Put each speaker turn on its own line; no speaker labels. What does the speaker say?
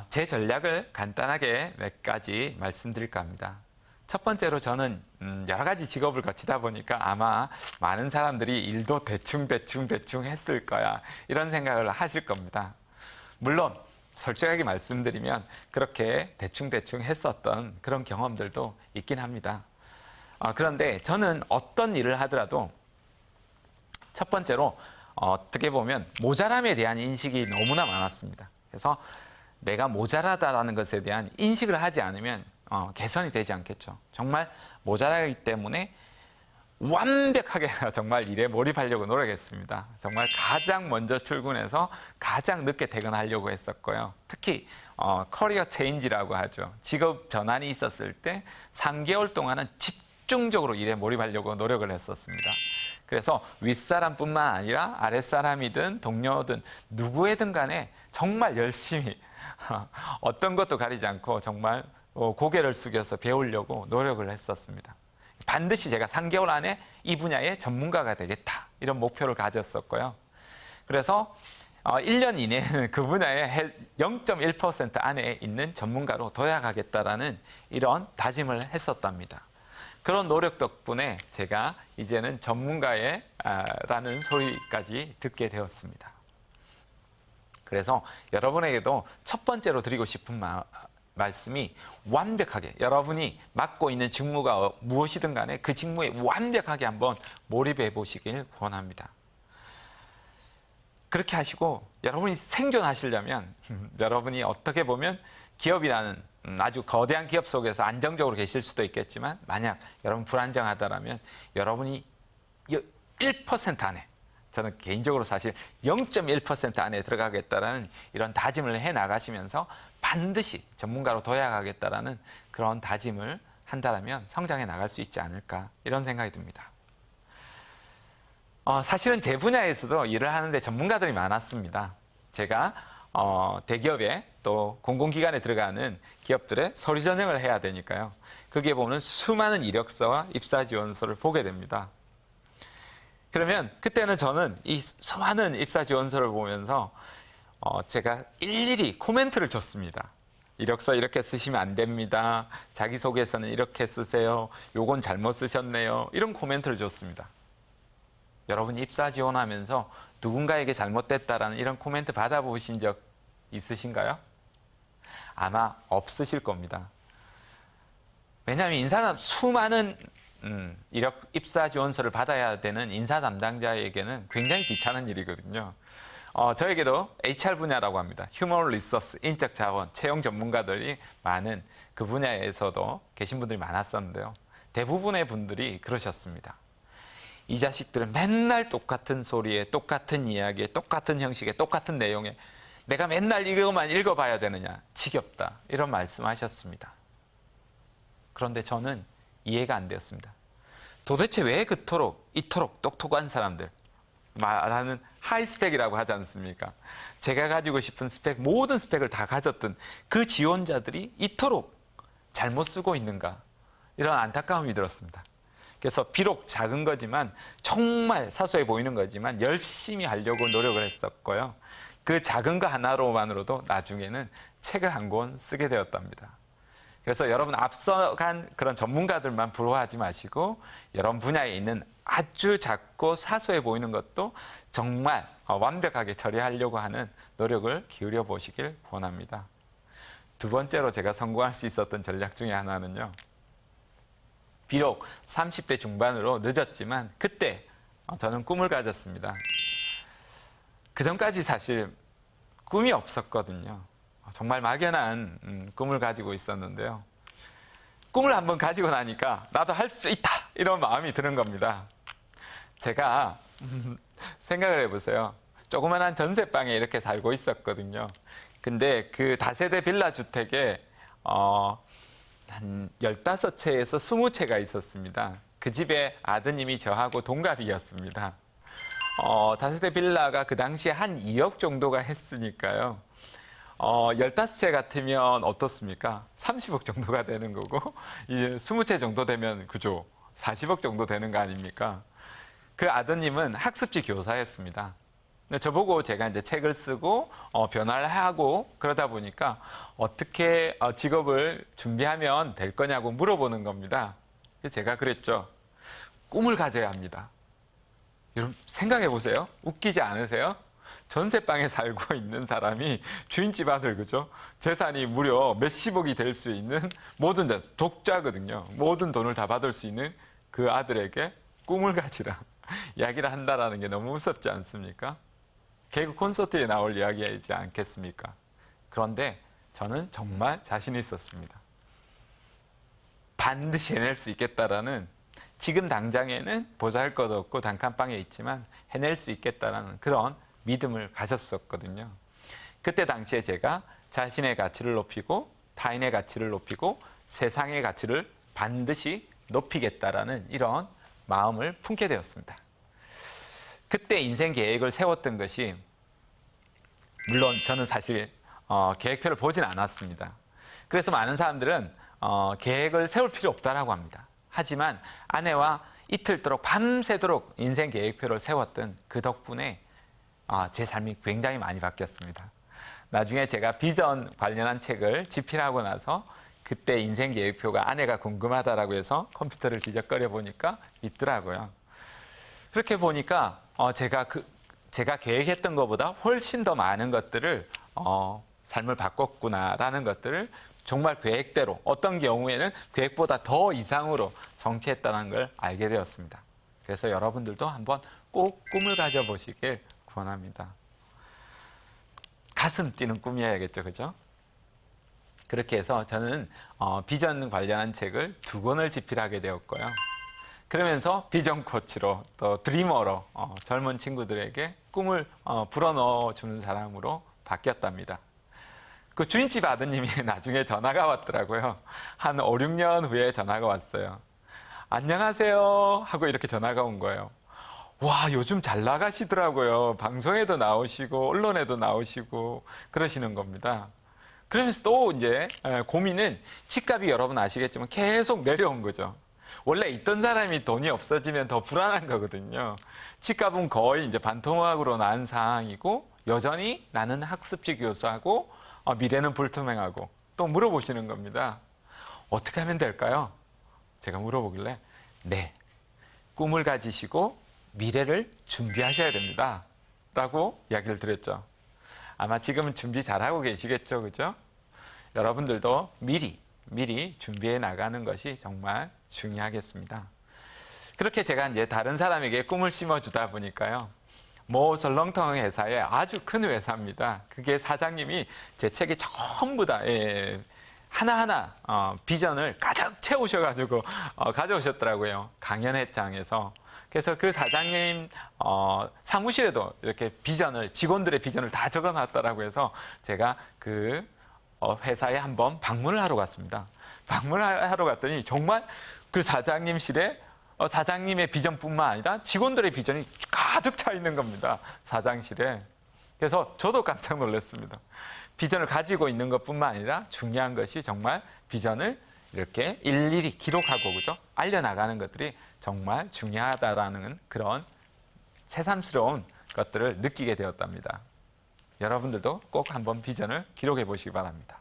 제 전략을 간단하게 몇 가지 말씀드릴까 합니다. 첫 번째로 저는 여러 가지 직업을 거치다 보니까 아마 많은 사람들이 일도 대충 했을 거야, 이런 생각을 하실 겁니다. 물론 솔직하게 말씀드리면 그렇게 대충 했었던 그런 경험들도 있긴 합니다. 그런데 저는 어떤 일을 하더라도 첫 번째로 어떻게 보면 모자람에 대한 인식이 너무나 많았습니다. 그래서 내가 모자라다라는 것에 대한 인식을 하지 않으면 개선이 되지 않겠죠. 정말 모자라기 때문에 완벽하게 정말 일에 몰입하려고 노력했습니다. 정말 가장 먼저 출근해서 가장 늦게 퇴근하려고 했었고요. 특히 커리어 체인지라고 하죠. 직업 전환이 있었을 때 3개월 동안은 집중적으로 일에 몰입하려고 노력을 했었습니다. 그래서 윗사람뿐만 아니라 아랫사람이든 동료든 누구에든 간에 정말 열심히 어떤 것도 가리지 않고 정말 고개를 숙여서 배우려고 노력을 했었습니다. 반드시 제가 3개월 안에 이 분야의 전문가가 되겠다, 이런 목표를 가졌었고요. 그래서 1년 이내에는 그 분야의 0.1% 안에 있는 전문가로 도약하겠다라는 이런 다짐을 했었답니다. 그런 노력 덕분에 제가 이제는 전문가라는 소리까지 듣게 되었습니다. 그래서 여러분에게도 첫 번째로 드리고 싶은 말씀이 완벽하게 여러분이 맡고 있는 직무가 무엇이든 간에 그 직무에 완벽하게 한번 몰입해 보시길 권합니다. 그렇게 하시고 여러분이 생존하시려면 여러분이 어떻게 보면 기업이라는 아주 거대한 기업 속에서 안정적으로 계실 수도 있겠지만, 만약 여러분 불안정하다라면 여러분이 1% 안에, 저는 개인적으로 사실 0.1% 안에 들어가겠다라는 이런 다짐을 해 나가시면서 반드시 전문가로 도약하겠다라는 그런 다짐을 한다면 성장해 나갈 수 있지 않을까, 이런 생각이 듭니다. 사실은 제 분야에서도 일을 하는데 전문가들이 많았습니다. 제가 대기업에 또 공공기관에 들어가는 기업들의 서류 전형을 해야 되니까요. 거기에 보면 수많은 이력서와 입사 지원서를 보게 됩니다. 그러면 그때는 저는 이 수많은 입사 지원서를 보면서 제가 일일이 코멘트를 줬습니다. 이력서 이렇게 쓰시면 안 됩니다. 자기소개서는 이렇게 쓰세요. 요건 잘못 쓰셨네요. 이런 코멘트를 줬습니다. 여러분이 입사 지원하면서 누군가에게 잘못됐다라는 이런 코멘트 받아보신 적 있으신가요? 아마 없으실 겁니다. 왜냐하면 수많은 이력 입사 지원서를 받아야 되는 인사 담당자에게는 굉장히 귀찮은 일이거든요. 저에게도 HR 분야라고 합니다. 휴먼 리소스, 인적 자원, 채용 전문가들이 많은 그 분야에서도 계신 분들이 많았었는데요. 대부분의 분들이 그러셨습니다. 이 자식들은 맨날 똑같은 소리에, 똑같은 이야기에, 똑같은 형식에, 똑같은 내용에 내가 맨날 이것만 읽어봐야 되느냐, 지겹다, 이런 말씀하셨습니다. 그런데 저는 이해가 안 되었습니다. 도대체 왜 이토록 똑똑한 사람들, 말하는 하이스펙이라고 하지 않습니까? 제가 가지고 싶은 스펙, 모든 스펙을 다 가졌던 그 지원자들이 이토록 잘못 쓰고 있는가, 이런 안타까움이 들었습니다. 그래서 비록 작은 거지만, 정말 사소해 보이는 거지만 열심히 하려고 노력을 했었고요. 그 작은 거 하나로만으로도 나중에는 책을 한 권 쓰게 되었답니다. 그래서 여러분, 앞서간 그런 전문가들만 부러워하지 마시고 여러분 분야에 있는 아주 작고 사소해 보이는 것도 정말 완벽하게 처리하려고 하는 노력을 기울여 보시길 권합니다. 두 번째로 제가 성공할 수 있었던 전략 중에 하나는요, 비록 30대 중반으로 늦었지만 그때 저는 꿈을 가졌습니다. 그 전까지 사실 꿈이 없었거든요. 정말 막연한 꿈을 가지고 있었는데요. 꿈을 한번 가지고 나니까 나도 할 수 있다, 이런 마음이 드는 겁니다. 제가 생각을 해보세요. 조그만한 전세방에 이렇게 살고 있었거든요. 근데 그 다세대 빌라 주택에 한 15채에서 20채가 있었습니다. 그 집에 아드님이 저하고 동갑이었습니다. 다세대 빌라가 그 당시에 한 2억 정도가 했으니까요. 15채 같으면 어떻습니까? 30억 정도가 되는 거고, 20채 정도 되면 그죠? 40억 정도 되는 거 아닙니까? 그 아드님은 학습지 교사였습니다. 근데 저보고 제가 이제 책을 쓰고 변화를 하고 그러다 보니까 어떻게 직업을 준비하면 될 거냐고 물어보는 겁니다. 제가 그랬죠. 꿈을 가져야 합니다. 여러분 생각해 보세요. 웃기지 않으세요? 전세방에 살고 있는 사람이 주인집 아들, 그죠? 재산이 무려 몇십억이 될 수 있는 모든 독자거든요. 모든 돈을 다 받을 수 있는 그 아들에게 꿈을 가지라 이야기를 한다라는 게 너무 무섭지 않습니까? 개그 콘서트에 나올 이야기이지 않겠습니까? 그런데 저는 정말 자신 있었습니다. 반드시 해낼 수 있겠다라는, 지금 당장에는 보잘것 없고 단칸방에 있지만 해낼 수 있겠다라는 그런 믿음을 가졌었거든요. 그때 당시에 제가 자신의 가치를 높이고 타인의 가치를 높이고 세상의 가치를 반드시 높이겠다라는 이런 마음을 품게 되었습니다. 그때 인생 계획을 세웠던 것이, 물론 저는 사실 계획표를 보진 않았습니다. 그래서 많은 사람들은 계획을 세울 필요 없다라고 합니다. 하지만 아내와 이틀도록 밤새도록 인생 계획표를 세웠던 그 덕분에 제 삶이 굉장히 많이 바뀌었습니다. 나중에 제가 비전 관련한 책을 집필하고 나서 그때 인생 계획표가 아내가 궁금하다라고 해서 컴퓨터를 뒤적거려 보니까 있더라고요. 그렇게 보니까 제가 계획했던 것보다 훨씬 더 많은 것들을 삶을 바꿨구나라는 것들을 정말 계획대로, 어떤 경우에는 계획보다 더 이상으로 성취했다는 걸 알게 되었습니다. 그래서 여러분들도 한번 꼭 꿈을 가져보시길 권합니다. 가슴 뛰는 꿈이어야겠죠, 그죠? 그렇게 해서 저는 비전 관련한 책을 2권을 집필하게 되었고요. 그러면서 비전 코치로 또 드리머로 젊은 친구들에게 꿈을 불어넣어주는 사람으로 바뀌었답니다. 그 주인집 아드님이 나중에 전화가 왔더라고요. 한 5, 6년 후에 전화가 왔어요. 안녕하세요 하고 이렇게 전화가 온 거예요. 와, 요즘 잘 나가시더라고요. 방송에도 나오시고 언론에도 나오시고 그러시는 겁니다. 그러면서 또 이제 고민은, 집값이 여러분 아시겠지만 계속 내려온 거죠. 원래 있던 사람이 돈이 없어지면 더 불안한 거거든요. 집값은 거의 이제 반토막으로 난 상황이고, 여전히 나는 학습지 교수하고 미래는 불투명하고, 또 물어보시는 겁니다. 어떻게 하면 될까요? 제가 물어보길래, 네, 꿈을 가지시고 미래를 준비하셔야 됩니다 라고 이야기를 드렸죠. 아마 지금은 준비 잘하고 계시겠죠, 그죠? 여러분들도 미리 준비해 나가는 것이 정말 중요하겠습니다. 그렇게 제가 이제 다른 사람에게 꿈을 심어주다 보니까요, 모 설렁탕 회사의 아주 큰 회사입니다. 그게 사장님이 제 책에 전부 다 하나하나 비전을 가득 채우셔가지고 가져오셨더라고요. 강연회장에서. 그래서 그 사장님 사무실에도 이렇게 직원들의 비전을 다 적어놨더라고요. 해서 제가 그 회사에 한번 방문을 하러 갔습니다. 방문을 하러 갔더니 정말 그 사장님실에 사장님의 비전뿐만 아니라 직원들의 비전이 가득 차 있는 겁니다. 사장실에. 그래서 저도 깜짝 놀랐습니다. 비전을 가지고 있는 것뿐만 아니라 중요한 것이 정말 비전을 이렇게 일일이 기록하고, 그죠? 알려나가는 것들이 정말 중요하다라는 그런 새삼스러운 것들을 느끼게 되었답니다. 여러분들도 꼭 한번 비전을 기록해 보시기 바랍니다.